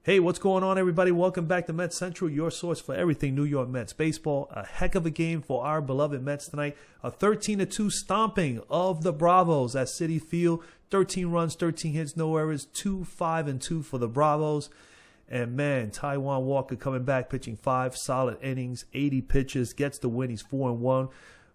Hey, what's going on, everybody? Welcome back to Mets Central, your source for everything New York Mets baseball. A heck of a game for our beloved Mets tonight. A 13-2 stomping of the Bravos at Citi Field. 13 runs, 13 hits, no errors. 2-5-2 for the Bravos. And man, Taiwan Walker coming back, pitching 5 solid innings, 80 pitches, gets the win. He's 4-1.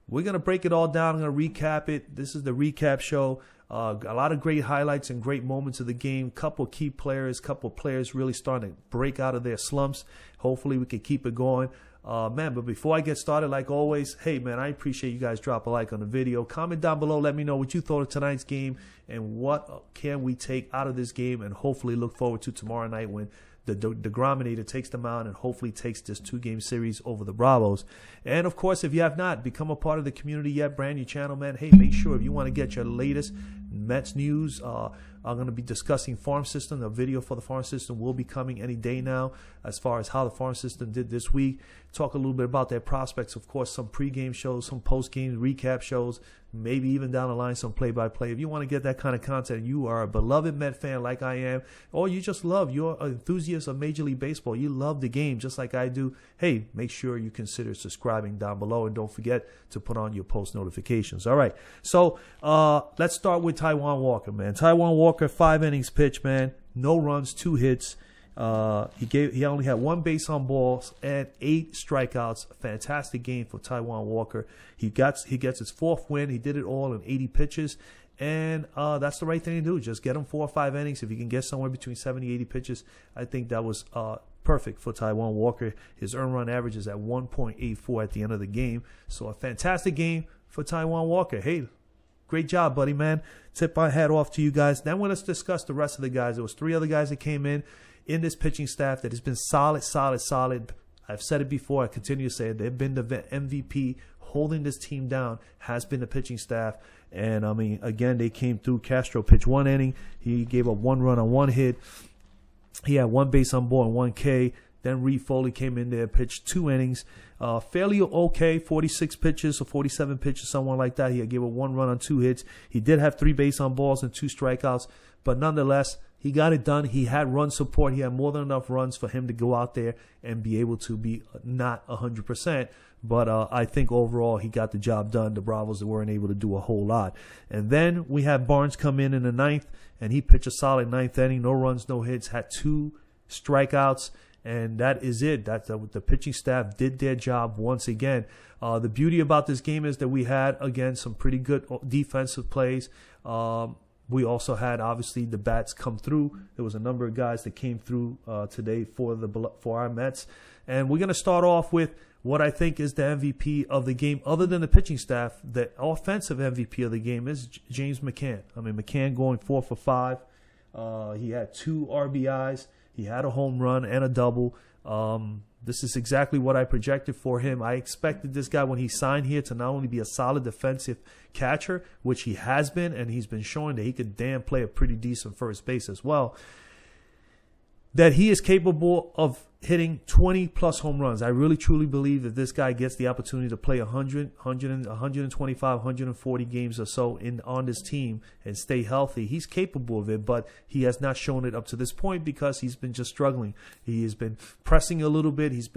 We're going to break it all down. I'm going to recap it. This is the recap show. A lot of great highlights and great moments of the game. Couple key players, couple players really starting to break out of their slumps. Hopefully we can keep it going. Man, but before I get started, like always, hey, man, I appreciate you guys drop a like on the video. Comment down below. Let me know what you thought of tonight's game and what can we take out of this game and hopefully look forward to tomorrow night when the Degrominator takes them out and hopefully takes this 2-game series over the Bravos. And, of course, if you have not become a part of the community yet, brand new channel, man, hey, make sure if you want to get your latest Mets news, I'm going to be discussing farm system. The video for the farm system will be coming any day now as far as how the farm system did this week. Talk a little bit about their prospects. Of course, some pregame shows, some postgame recap shows, maybe even down the line some play-by-play. If you want to get that kind of content, you are a beloved Met fan like I am, or you just love, you're an enthusiast of Major League Baseball, you love the game just like I do, hey, make sure you consider subscribing down below and don't forget to put on your post notifications. All right, so let's start with Taiwan Walker, man. Taiwan Walker, 5 innings pitched, man. No runs, 2 hits. He only had 1 base on balls and 8 strikeouts. Fantastic game for Taiwan Walker. He gets his 4th win. He did it all in 80 pitches. And that's the right thing to do. Just get him 4 or 5 innings. If you can get somewhere between 70, 80 pitches, I think that was perfect for Taiwan Walker. His earned run average is at 1.84 at the end of the game. So a fantastic game for Taiwan Walker. Hey, great job, buddy, man. Tip my hat off to you guys. Then let's discuss the rest of the guys. There was 3 other guys that came in this pitching staff that has been solid. I've said it before. I continue to say it. They've been the MVP. Holding this team down has been the pitching staff. And, I mean, again, they came through. Castro pitched 1 inning. He gave up 1 run on 1 hit. He had 1 base on ball and 1 K. Then Reed Foley came in there, pitched 2 innings. Fairly okay, 46 pitches or 47 pitches, somewhere like that. He gave up 1 run on 2 hits. He did have 3 base on balls and 2 strikeouts. But nonetheless, he got it done. He had run support. He had more than enough runs for him to go out there and be able to be not 100%. But I think overall he got the job done. The Bravos weren't able to do a whole lot. And then we had Barnes come in the 9th, and he pitched a solid 9th inning. No runs, no hits, had 2 strikeouts. And that is it. The pitching staff did their job once again. The beauty about this game is that we had, again, some pretty good defensive plays. We also had, obviously, the bats come through. There was a number of guys that came through today for our Mets. And we're going to start off with what I think is the MVP of the game. Other than the pitching staff, the offensive MVP of the game is James Mccann. I mean, Mccann going 4 for 5. He had 2 RBIs. He had a home run and a double. This is exactly what I projected for him. I expected this guy when he signed here to not only be a solid defensive catcher, which he has been, and he's been showing that he could play a pretty decent first base as well, that he is capable of hitting 20-plus home runs. I really, truly believe that this guy gets the opportunity to play 100, 125, 140 games or so on this team and stay healthy. He's capable of it, but he has not shown it up to this point because he's been just struggling. He has been pressing a little bit. His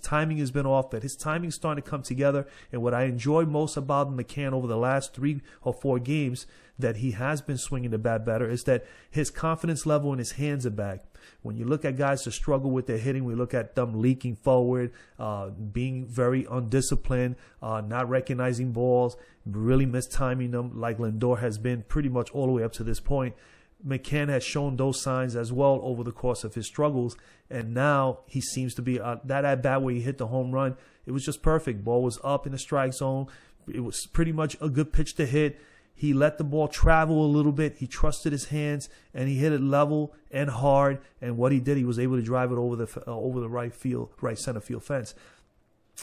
timing has been off, but his timing's starting to come together. And what I enjoy most about Mccann over the last 3 or 4 games that he has been swinging the bat better is that his confidence level in his hands are back. When you look at guys that struggle with their hitting, we look at them leaking forward, being very undisciplined, not recognizing balls, really mistiming them like Lindor has been pretty much all the way up to this point. Mccann has shown those signs as well over the course of his struggles, and now he seems to be that at bat where he hit the home run. It was just perfect. Ball was up in the strike zone. It was pretty much a good pitch to hit. He let the ball travel a little bit. He trusted his hands, and he hit it level and hard. And what he did, he was able to drive it over the right center field fence.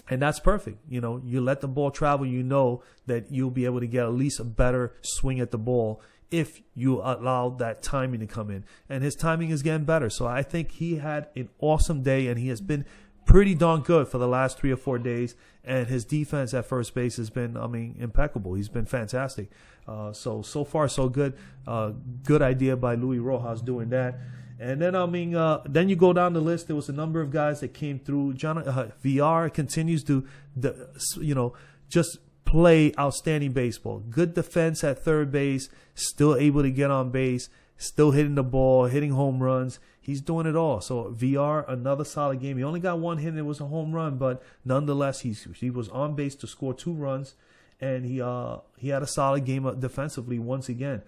And that's perfect. You know, you let the ball travel, you know that you'll be able to get at least a better swing at the ball if you allow that timing to come in. And his timing is getting better. So I think he had an awesome day, and he has been pretty darn good for the last 3 or 4 days. And his defense at first base has been, impeccable. He's been fantastic. So far, so good. Good idea by Luis Rojas doing that. And then, then you go down the list. There was a number of guys that came through. VR continues to, just play outstanding baseball. Good defense at third base, still able to get on base, still hitting the ball, hitting home runs. He's doing it all. So VR, another solid game. He only got one hit and it was a home run, but nonetheless, he was on base to score 2 runs, and he had a solid game defensively once again.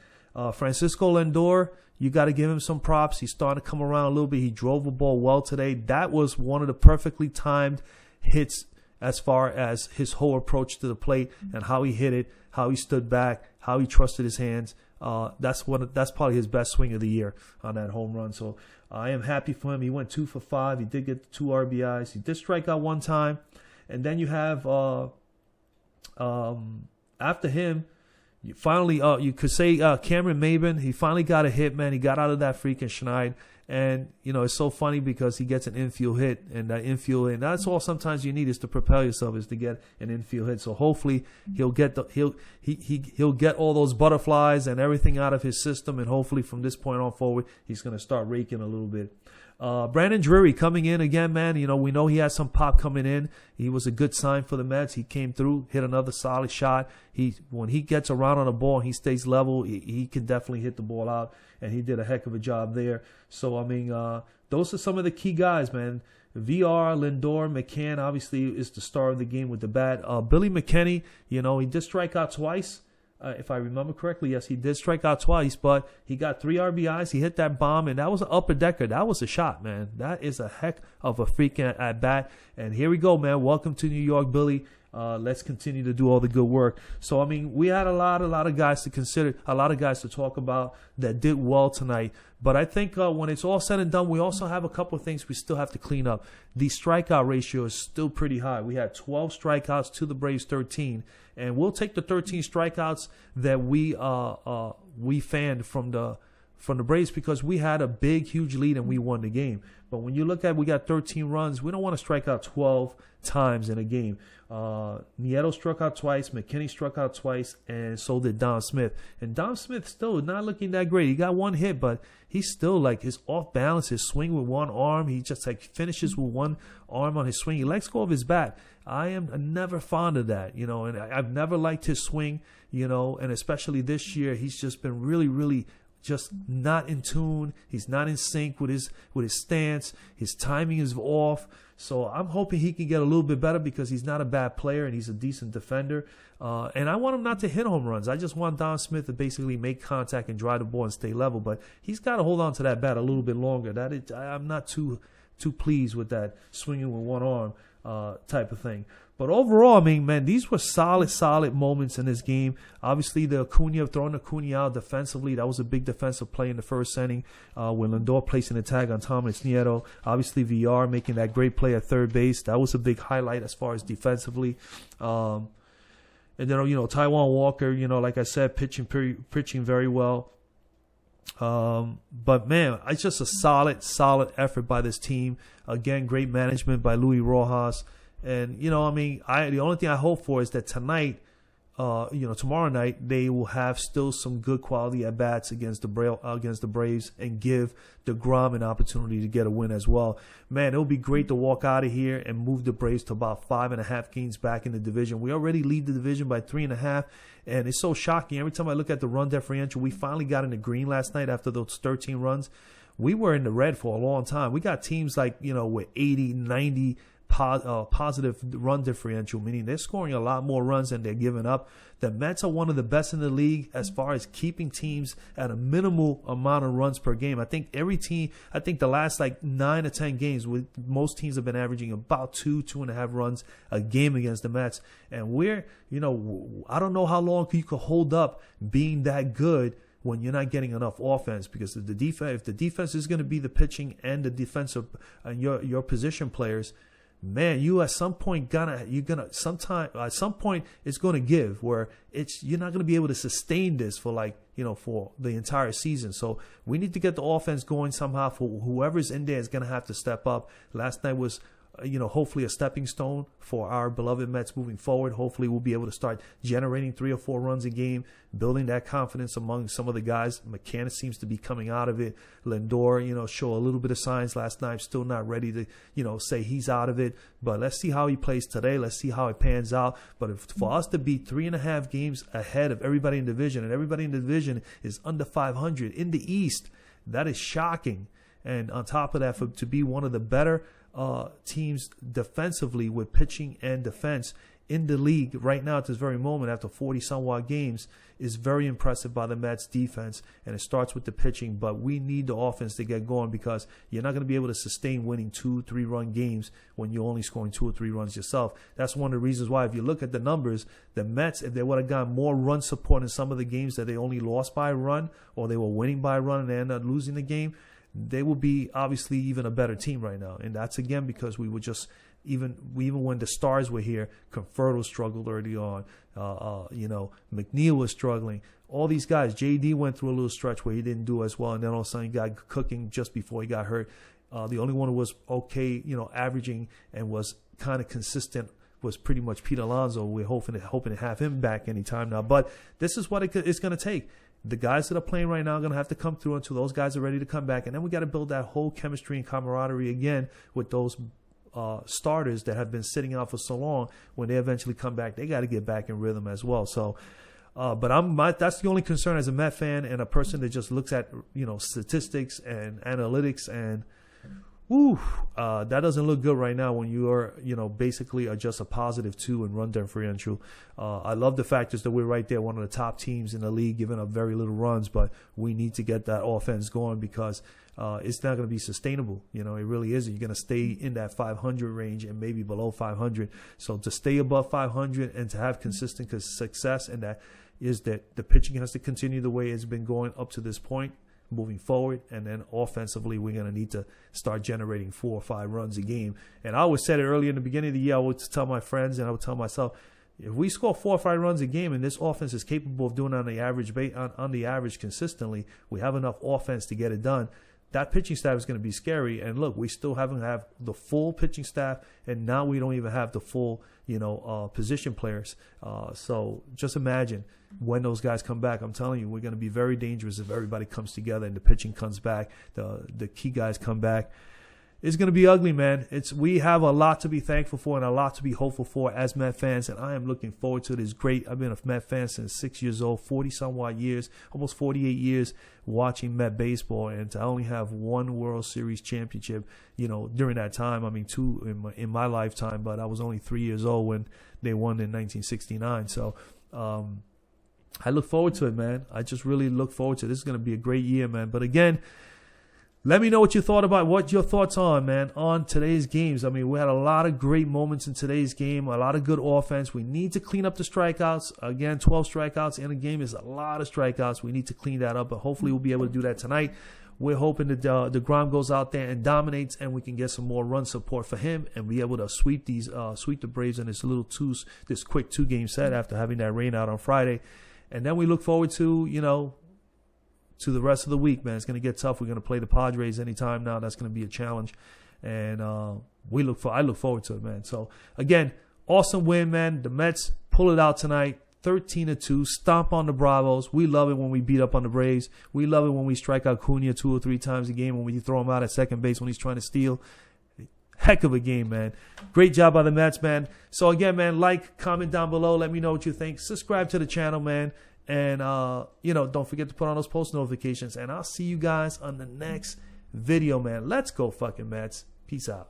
Francisco Lindor, you got to give him some props. He's starting to come around a little bit. He drove the ball well today. That was one of the perfectly timed hits as far as his whole approach to the plate and how he hit it, how he stood back, how he trusted his hands. That's probably his best swing of the year on that home run. So I am happy for him. He went 2 for 5. He did get 2 RBIs. He did strike out 1 time. And then you have after him, you could say Cameron Maben. He finally got a hit, man. He got out of that freaking schneid. And, it's so funny because he gets an infield hit, and that infield, and that's all sometimes you need is to propel yourself, is to get an infield hit. So hopefully he'll get he'll get all those butterflies and everything out of his system, and hopefully from this point on forward, he's going to start raking a little bit. Brandon Dreary coming in again, man. We know he has some pop coming in. He was a good sign for the Mets. He came through, hit another solid shot. When he gets around on the ball and he stays level, he can definitely hit the ball out, and he did a heck of a job there. So, those are some of the key guys, man. VR, Lindor, Mccann obviously is the star of the game with the bat. Billy McKinney, he did strike out twice. If I remember correctly, yes, he did strike out twice, but he got 3 RBIs. He hit that bomb, and that was an upper decker. That was a shot, man. That is a heck of a freaking at bat. And here we go, man. Welcome to New York, Billy. Let's continue to do all the good work. So, we had a lot of guys to consider, a lot of guys to talk about that did well tonight. But I think when it's all said and done, we also have a couple of things we still have to clean up. The strikeout ratio is still pretty high. We had 12 strikeouts to the Braves 13. And we'll take the 13 strikeouts that we fanned from the Braves because we had a big, huge lead and we won the game. But when you look at we got 13 runs, we don't want to strike out 12 times in a game. Nieto struck out twice, McKinney struck out twice, and so did Dom Smith. And Dom Smith still not looking that great. He got 1 hit, but he's still his off balance, his swing with one arm. He just finishes with one arm on his swing. He lets go of his bat. I am never fond of that, and I've never liked his swing, and especially this year, he's just been really, really just not in tune. He's not in sync with his stance. His timing is off. So I'm hoping he can get a little bit better because he's not a bad player and he's a decent defender. And I want him not to hit home runs. I just want Don Smith to basically make contact and drive the ball and stay level. But he's got to hold on to that bat a little bit longer. I'm not too pleased with that swinging with one arm type of thing. But overall, man, these were solid moments in this game. Obviously, throwing Acuna out defensively, that was a big defensive play in the first inning when Lindor placing a tag on Thomas Nieto. Obviously, VR making that great play at third base. That was a big highlight as far as defensively. And then, Taiwan Walker, like I said, pitching very well. But, man, it's just a solid effort by this team. Again, great management by Luis Rojas. And, the only thing I hope for is that tonight, tomorrow night, they will have still some good quality at-bats against the Braves and give DeGrom an opportunity to get a win as well. Man, it would be great to walk out of here and move the Braves to about 5.5 games back in the division. We already lead the division by 3.5, and it's so shocking. Every time I look at the run differential, we finally got in the green last night after those 13 runs. We were in the red for a long time. We got teams with 80, 90 positive run differential, meaning they're scoring a lot more runs than they're giving up. The Mets are one of the best in the league as far as keeping teams at a minimal amount of runs per game. I think the last 9 or 10 games, most teams have been averaging about 2.5 runs a game against the Mets. And I don't know how long you could hold up being that good when you're not getting enough offense, because if the defense is going to be the pitching and the defensive and your position players, man, you at some point at some point it's going to give where you're not going to be able to sustain this for for the entire season. So we need to get the offense going somehow. For whoever's in there is going to have to step up. Last night was hopefully a stepping stone for our beloved Mets moving forward. Hopefully we'll be able to start generating 3 or 4 runs a game, building that confidence among some of the guys. Mccann seems to be coming out of it. Lindor, show a little bit of signs last night. Still not ready to, say he's out of it. But let's see how he plays today. Let's see how it pans out. But for us to be 3.5 games ahead of everybody in the division, and everybody in the division is under 500 in the East, that is shocking. And on top of that, to be one of the better teams defensively with pitching and defense in the league right now at this very moment after 40-some-odd games is very impressive by the Mets defense, and it starts with the pitching. But we need the offense to get going, because you're not going to be able to sustain winning 2-3 run games when you're only scoring 2 or 3 runs yourself. That's one of the reasons why, if you look at the numbers, the Mets, if they would have gotten more run support in some of the games that they only lost by a run, or they were winning by a run and they ended up losing the game, they will be obviously even a better team right now. And that's, again, because we were just, even when the stars were here, Conforto struggled early on. McNeil was struggling. All these guys, JD went through a little stretch where he didn't do as well, and then all of a sudden he got cooking just before he got hurt. The only one who was okay, averaging and was kind of consistent was pretty much Pete Alonso. We're hoping to have him back anytime now. But this is what it's going to take. The guys that are playing right now are going to have to come through until those guys are ready to come back. And then we got to build that whole chemistry and camaraderie again with those starters that have been sitting out for so long. When they eventually come back, they got to get back in rhythm as well. So, but that's the only concern as a Met fan and a person that just looks at, statistics and analytics, and that doesn't look good right now when you are, basically are just a +2 in run differential. I love the fact is that we're right there, one of the top teams in the league, giving up very little runs, but we need to get that offense going, because it's not going to be sustainable. It really isn't. You're going to stay in that 500 range and maybe below 500. So to stay above 500 and to have consistent success, and that is that the pitching has to continue the way it's been going up to this point, moving forward, and then offensively we're going to need to start generating 4 or 5 runs a game. And I always said it earlier in the beginning of the year, I would tell my friends and I would tell myself, if we score 4 or 5 runs a game and this offense is capable of doing it on the average consistently, we have enough offense to get it done. That pitching staff is going to be scary. And look, we still haven't have the full pitching staff, and now we don't even have the full, position players. So just imagine when those guys come back. I'm telling you, we're going to be very dangerous if everybody comes together and the pitching comes back, the key guys come back. It's going to be ugly, man. We have a lot to be thankful for and a lot to be hopeful for as Met fans, and I am looking forward to this great. I've been a Met fan since 6 years old, 40-some-odd years, almost 48 years watching Met baseball, and to only have 1 World Series championship, during that time. I mean, 2 in my lifetime, but I was only 3 years old when they won in 1969. So I look forward to it, man. I just really look forward to it. This is going to be a great year, man. But again, let me know what your thoughts are, man, on today's games. I mean, we had a lot of great moments in today's game, a lot of good offense. We need to clean up the strikeouts. Again, 12 strikeouts in a game is a lot of strikeouts. We need to clean that up, but hopefully we'll be able to do that tonight. We're hoping that DeGrom goes out there and dominates, and we can get some more run support for him and be able to sweep the Braves in this quick 2-game set after having that rain out on Friday. And then we look forward to, to the rest of the week, man. It's going to get tough. We're going to play the Padres anytime now. That's going to be a challenge. And I look forward to it, man. So, again, awesome win, man. The Mets pull it out tonight, 13-2, stomp on the Bravos. We love it when we beat up on the Braves. We love it when we strike out Cunha 2 or 3 times a game, when we throw him out at second base when he's trying to steal. Heck of a game, man. Great job by the Mets, man. So, again, man, comment down below. Let me know what you think. Subscribe to the channel, man. And, don't forget to put on those post notifications. And I'll see you guys on the next video, man. Let's go fucking Mets. Peace out.